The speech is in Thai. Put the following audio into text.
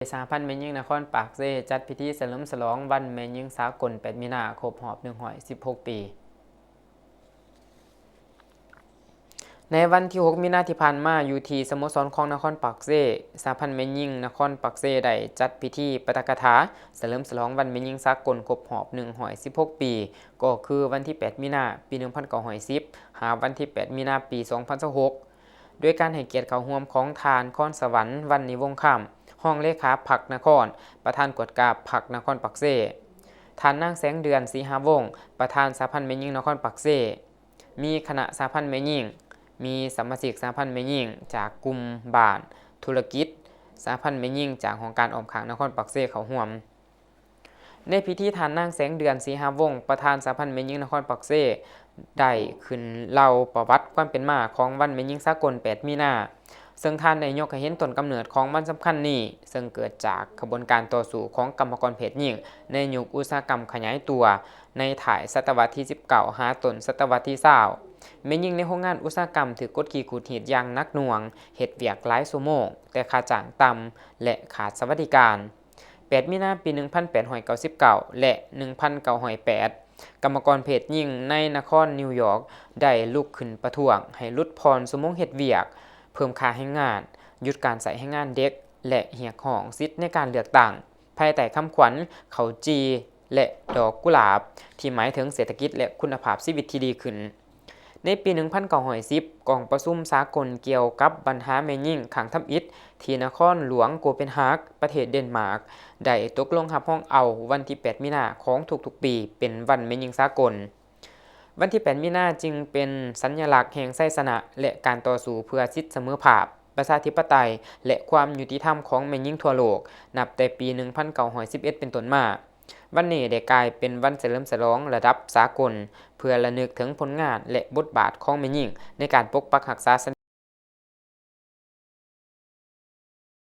สหพันธ์แม่หญิงนครปากเซจัดพิธีเฉลิมฉลองวันแม่หญิงสากล8 มีนาคมครบรอบ116 ปีในวันที่ 6 มีนาที่ผ่านมาอยู่ที่สโมสรของนครปากเซสหพันธ์แม่หญิงนครปากเซได้จัดพิธีปาฐกถาเฉลิมฉลองวันแม่หญิงสากลครบรอบ116 ปีก็คือวันที่ 8 มีนาปี 1910 หาวันที่ 8 มีนาปี 2026ด้วยการให้เกียรติเข้าร่วมของทานคอนสวรรค์วันนิวงศ์ค่ำห้องเลขาพรรคนครประธานกวดกาพรรคนครปากเซทานนางแสงเดือนศรีหาวงศ์ประธานสหพันธ์แม่หญิงนครปากเซมีคณะสหพันธ์แม่หญิงมีสมาชิกสหพันธ์แม่หญิงจากกลุ่มบ้านธุรกิจสหพันธ์แม่หญิงจากของการออมขังนครปากเซเข้าร่วมในพิธีทานนางแสงเดือนศรีหาวงศ์ประธานสหพันธ์แม่หญิงนครปากเซได้ขึ้นเล่าประวัติความเป็นมาของวันแม่หญิงสากล8 มีนาซึ่งท่านได้ยกให้เห็นต้นกำเนิดของวันสำคัญนี้ซึ่งเกิดจากกระบวนการต่อสู้ของกรรมกรเพศหญิงในยุคอุตสาหกรรมขยายตัวในถ่ายศตวรรษที่19หาต้นศตวรรษที่20แม่หญิงในโรงงานอุตสาหกรรมถือกดขี่ขูดหีดอย่างหนักหน่วงเฮ็ดเวียกหลายชั่วโมงแต่ค่าจ้างต่ำและขาดสวัสดิการ8 มีนาปี 1899 และ 1908 กรรมกรเพศหญิงในนครนิวยอร์กได้ลุกขึ้นประท้วงให้ลดพรชั่วโมงเฮ็ดเวียกเพิ่มค่าแรงงานหยุดการใช้แรงงานเด็กและเรียกร้องสิทธิในการเลือกตั้งภายใต้คำขวัญข้าวจีและดอกกุหลาบที่หมายถึงเศรษฐกิจและคุณภาพชีวิตที่ดีขึ้นในปี 1910 กองประชุมสากลเกี่ยวกับปัญหาแม่หญิงขังทับอิฐที่นครหลวงโคเปนฮากประเทศเดนมาร์กได้ตกลงรับรองเอาวันที่ 8 มีนาของทุกๆปีเป็นวันแม่หญิงสากลวันที่ 8 มีนาจึงเป็นสัญลักษณ์แห่งชัยชนะและการต่อสู้เพื่อสิทธิเสมอภาพประชาธิปไตยและความยุติธรรมของแม่หญิงทั่วโลกนับแต่ปี 1911 เป็นต้นมาวันนี้ได้กลายเป็นวันเฉลิมฉลองระดับสากลเพื่อระลึกถึงผลงานและบทบาทของแม่หญิงในการปกปักรักษา